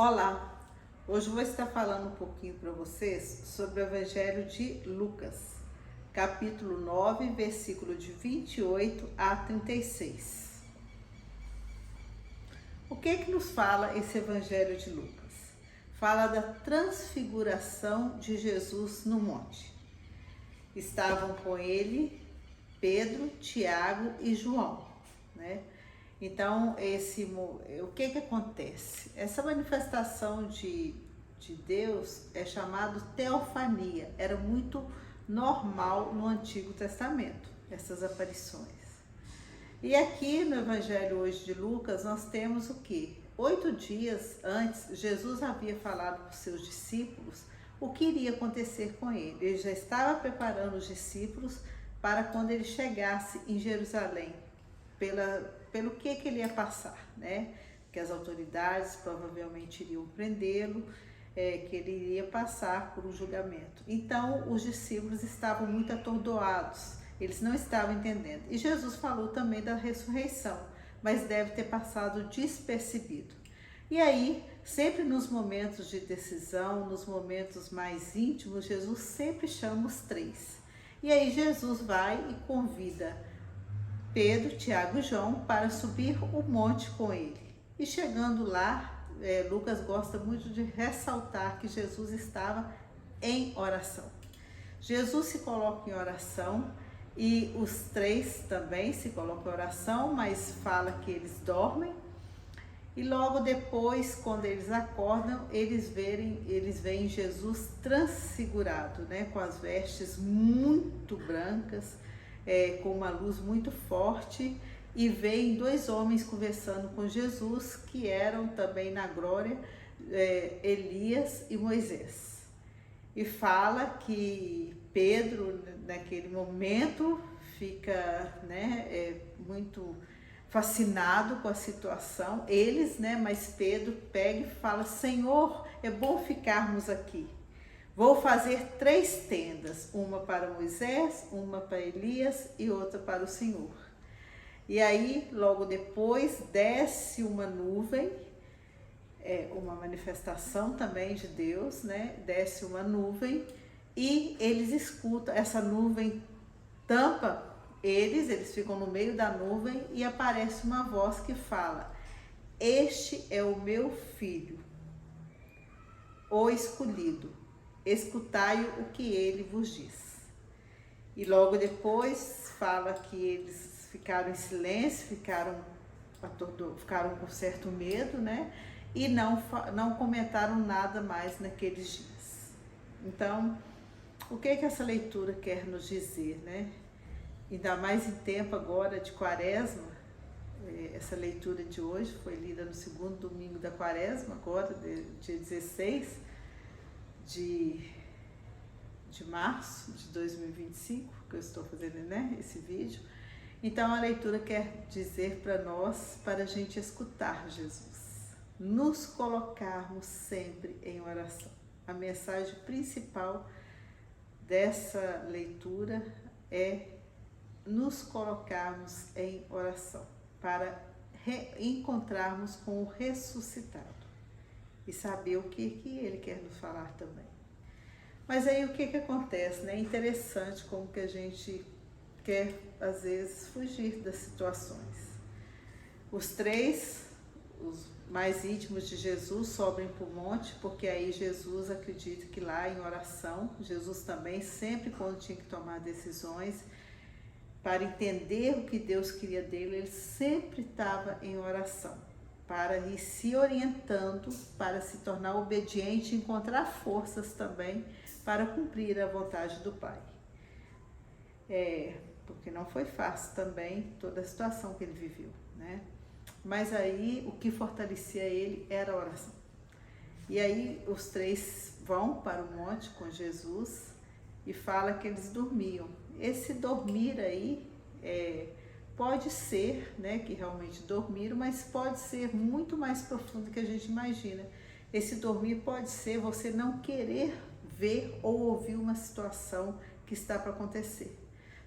Olá, hoje eu vou estar falando um pouquinho para vocês sobre o Evangelho de Lucas, capítulo 9, versículo de 28 a 36. O que nos fala esse Evangelho de Lucas? Fala da transfiguração de Jesus no monte. Estavam com ele Pedro, Tiago e João, né? Então, o que acontece? Essa manifestação de Deus é chamado teofania. Era muito normal no Antigo Testamento, essas aparições. E aqui no Evangelho hoje de Lucas, nós temos o quê? 8 dias antes, Jesus havia falado para os seus discípulos o que iria acontecer com ele. Ele já estava preparando os discípulos para quando ele chegasse em Jerusalém, pelo que ele ia passar, né? Que as autoridades provavelmente iriam prendê-lo, que ele iria passar por um julgamento. Então, os discípulos estavam muito atordoados, eles não estavam entendendo. E Jesus falou também da ressurreição, mas deve ter passado despercebido. E aí, sempre nos momentos de decisão, nos momentos mais íntimos, Jesus sempre chama os três. E aí Jesus vai e convida Pedro, Tiago e João para subir o monte com ele. E chegando lá, Lucas gosta muito de ressaltar que Jesus estava em oração. Jesus se coloca em oração e os três também se colocam em oração, mas fala que eles dormem. E logo depois, quando eles acordam, eles veem Jesus transfigurado, né, com as vestes muito brancas, com uma luz muito forte, e veem 2 homens conversando com Jesus, que eram também na glória, Elias e Moisés. E fala que Pedro, naquele momento, fica, né, muito fascinado com a situação, eles, né, mas Pedro pega e fala: Senhor, é bom ficarmos aqui. Vou fazer 3 tendas, uma para Moisés, uma para Elias e outra para o Senhor. E aí, logo depois, desce uma nuvem, uma manifestação também de Deus, né? Desce uma nuvem e eles escutam, essa nuvem tampa eles ficam no meio da nuvem e aparece uma voz que fala: Este é o meu filho, o escolhido, escutai o que ele vos diz. E logo depois fala que eles ficaram em silêncio, ficaram com certo medo, né? E não comentaram nada mais naqueles dias. Então, o que essa leitura quer nos dizer, né? Ainda mais em tempo agora de quaresma, essa leitura de hoje foi lida no 2º domingo da quaresma, agora, dia 16 de março de 2025, que eu estou fazendo, né, esse vídeo. Então a leitura quer dizer para nós, para a gente escutar Jesus, nos colocarmos sempre em oração. A mensagem principal dessa leitura é nos colocarmos em oração, para encontrarmos com o ressuscitado e saber o que ele quer nos falar também. Mas aí o que acontece, né? É interessante como que a gente quer, às vezes, fugir das situações. Os 3, os mais íntimos de Jesus, sobem para o monte, porque aí Jesus acredita que lá em oração, Jesus também, sempre quando tinha que tomar decisões, para entender o que Deus queria dele, ele sempre estava em oração, para ir se orientando, para se tornar obediente e encontrar forças também para cumprir a vontade do Pai. Porque não foi fácil também toda a situação que ele viveu, né? Mas aí o que fortalecia ele era a oração. E aí os 3 vão para o monte com Jesus e fala que eles dormiam. Esse dormir aí pode ser, né, que realmente dormiram, mas pode ser muito mais profundo do que a gente imagina. Esse dormir pode ser você não querer ver ou ouvir uma situação que está para acontecer.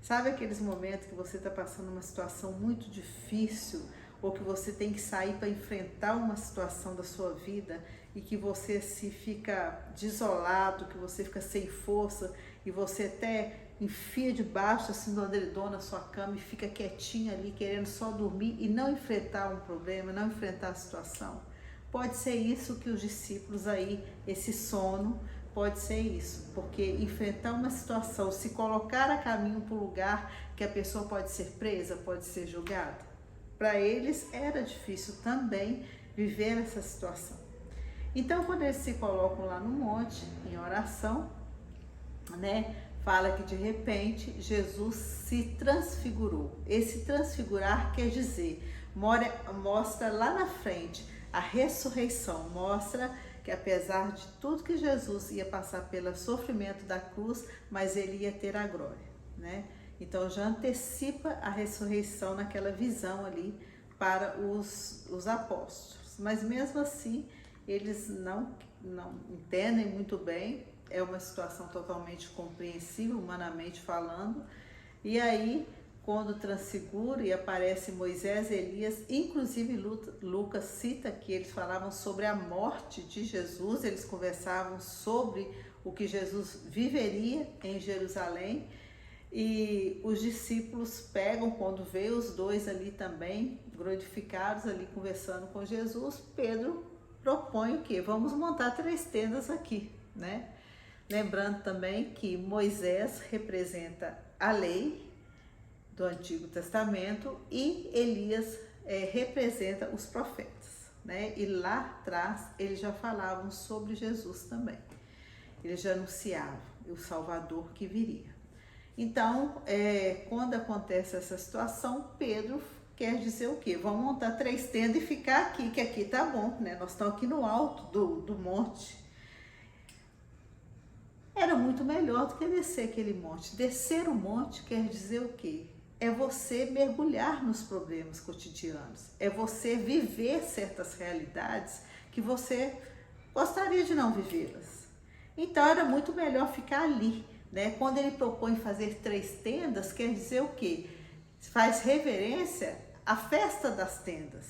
Sabe aqueles momentos que você está passando uma situação muito difícil, ou que você tem que sair para enfrentar uma situação da sua vida e que você se fica desolado, que você fica sem força e você até enfia debaixo assim do edredom na sua cama e fica quietinho ali querendo só dormir e não enfrentar um problema, não enfrentar a situação. Pode ser isso que os discípulos aí, esse sono, pode ser isso, porque enfrentar uma situação, se colocar a caminho para um lugar que a pessoa pode ser presa, pode ser julgada, para eles era difícil também viver essa situação. Então, quando eles se colocam lá no monte, em oração, né, fala que de repente Jesus se transfigurou. Esse transfigurar quer dizer, mostra lá na frente a ressurreição, mostra que apesar de tudo que Jesus ia passar pelo sofrimento da cruz, mas ele ia ter a glória, né? Então já antecipa a ressurreição naquela visão ali para os apóstolos. Mas mesmo assim, eles não entendem muito bem, é uma situação totalmente compreensível, humanamente falando. E aí, quando transfigura e aparece Moisés, Elias, inclusive Lucas cita que eles falavam sobre a morte de Jesus, eles conversavam sobre o que Jesus viveria em Jerusalém, e os discípulos pegam, quando vê os dois ali também, glorificados ali conversando com Jesus, Pedro propõe o quê? Vamos montar 3 tendas aqui, né? Lembrando também que Moisés representa a lei do Antigo Testamento e Elias representa os profetas, né? E lá atrás eles já falavam sobre Jesus também. Eles já anunciavam o Salvador que viria. Então, quando acontece essa situação, Pedro quer dizer o quê? Vamos montar 3 tendas e ficar aqui, que aqui tá bom, né? Nós estamos aqui no alto do monte. Era muito melhor do que descer aquele monte. Descer o monte quer dizer o quê? É você mergulhar nos problemas cotidianos. É você viver certas realidades que você gostaria de não vivê-las. Então era muito melhor ficar ali, né? Quando ele propõe fazer 3 tendas, quer dizer o quê? Faz reverência à festa das tendas,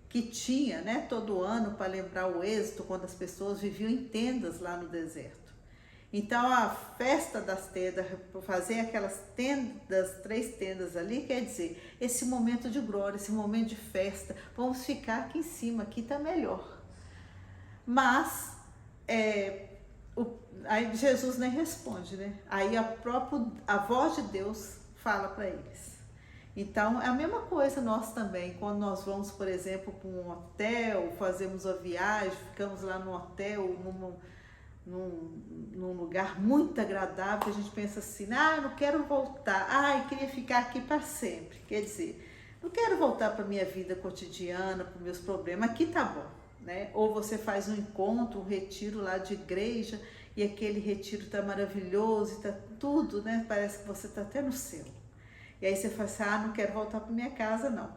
que tinha, né, todo ano para lembrar o êxodo, quando as pessoas viviam em tendas lá no deserto. Então a festa das tendas, fazer aquelas tendas, 3 tendas ali, quer dizer, esse momento de glória, esse momento de festa, vamos ficar aqui em cima, aqui tá melhor. Mas aí Jesus nem responde, né? Aí a voz de Deus fala para eles. Então é a mesma coisa nós também, quando nós vamos, por exemplo, para um hotel, fazemos a viagem, ficamos lá no hotel, num lugar muito agradável, a gente pensa assim, não quero voltar, eu queria ficar aqui para sempre. Quer dizer, não quero voltar para a minha vida cotidiana, para os meus problemas, aqui tá bom, né? Ou você faz um encontro, um retiro lá de igreja, e aquele retiro tá maravilhoso, e tá tudo, né? Parece que você tá até no céu. E aí você fala assim, não quero voltar para minha casa, não.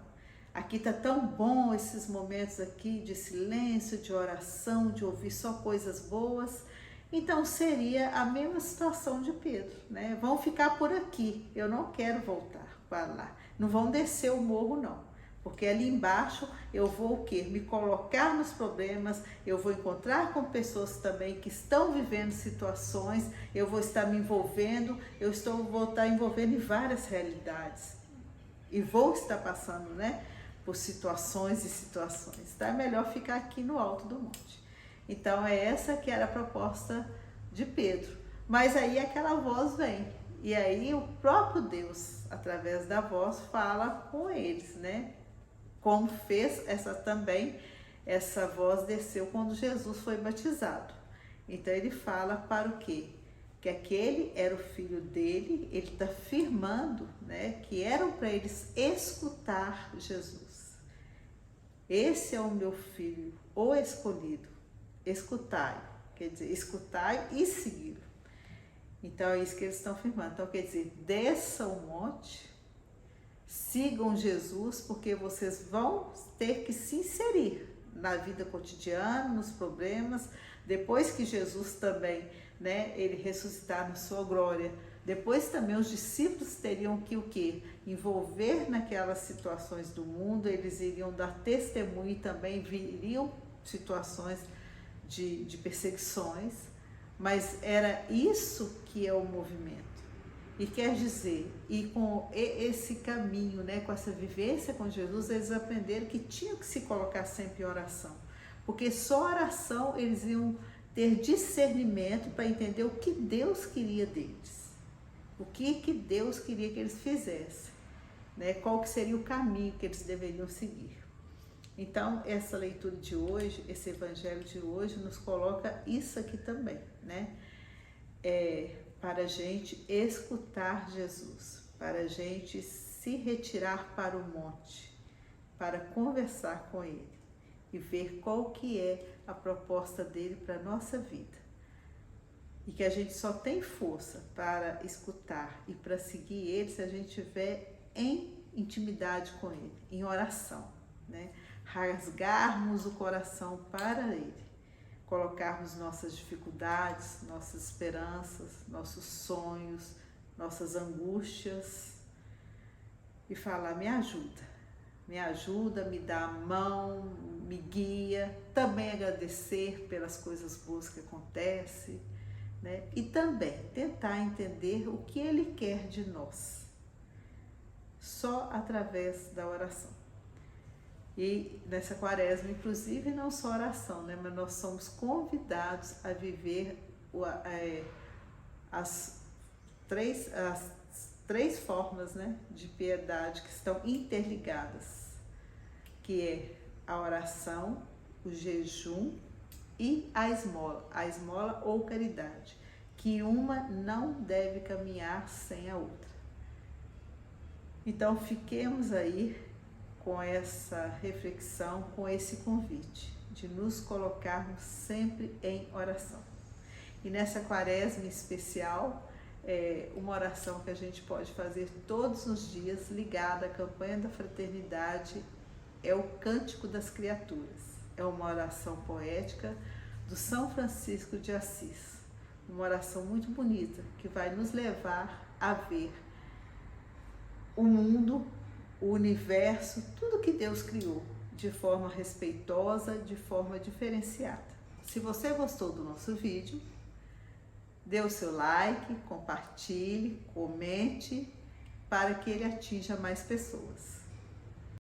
Aqui tá tão bom esses momentos aqui de silêncio, de oração, de ouvir só coisas boas. Então seria a mesma situação de Pedro, né? Vão ficar por aqui, eu não quero voltar para lá. Não vão descer o morro, não. Porque ali embaixo eu vou o quê? Me colocar nos problemas, eu vou encontrar com pessoas também que estão vivendo situações, eu vou estar me envolvendo, vou estar envolvendo em várias realidades. E vou estar passando, né, por situações e situações. Então é melhor ficar aqui no alto do monte. Então é essa que era a proposta de Pedro. Mas aí aquela voz vem. E aí o próprio Deus, através da voz, fala com eles, né? Como fez essa voz desceu quando Jesus foi batizado. Então ele fala para o quê? Que aquele era o filho dele, ele está afirmando, né, que eram para eles escutar Jesus. Esse é o meu filho, o escolhido, escutai, quer dizer, escutai e seguir. Então é isso que eles estão afirmando. Então quer dizer, desça o monte, sigam Jesus, porque vocês vão ter que se inserir na vida cotidiana, nos problemas, depois que Jesus também, né, ele ressuscitar na sua glória, Depois também os discípulos teriam que o quê? Envolver naquelas situações do mundo, eles iriam dar testemunho e também viriam situações de perseguições, mas era isso que é o movimento. E quer dizer, e com esse caminho, né, com essa vivência com Jesus, eles aprenderam que tinham que se colocar sempre em oração, porque só oração eles iam ter discernimento para entender o que Deus queria deles, o que Deus queria que eles fizessem, né, qual que seria o caminho que eles deveriam seguir. Então, essa leitura de hoje, esse evangelho de hoje, nos coloca isso aqui também, né? Para a gente escutar Jesus, para a gente se retirar para o monte, para conversar com Ele e ver qual que é a proposta dele para a nossa vida. E que a gente só tem força para escutar e para seguir Ele se a gente estiver em intimidade com Ele, em oração, né? Rasgarmos o coração para Ele, colocarmos nossas dificuldades, nossas esperanças, nossos sonhos, nossas angústias e falar: me ajuda, me dá a mão, me guia. Também agradecer pelas coisas boas que acontecem, né? E também tentar entender o que Ele quer de nós, só através da oração. E nessa quaresma, inclusive, não só oração, né? Mas nós somos convidados a viver as três formas, né, de piedade que estão interligadas, que é a oração, o jejum e a esmola ou caridade, que uma não deve caminhar sem a outra. Então, fiquemos aí com essa reflexão, com esse convite de nos colocarmos sempre em oração. E nessa quaresma especial, uma oração que a gente pode fazer todos os dias, ligada à campanha da fraternidade, é o Cântico das Criaturas. É uma oração poética do São Francisco de Assis. Uma oração muito bonita, que vai nos levar a ver o mundo, o universo, tudo que Deus criou, de forma respeitosa, de forma diferenciada. Se você gostou do nosso vídeo, dê o seu like, compartilhe, comente, para que ele atinja mais pessoas.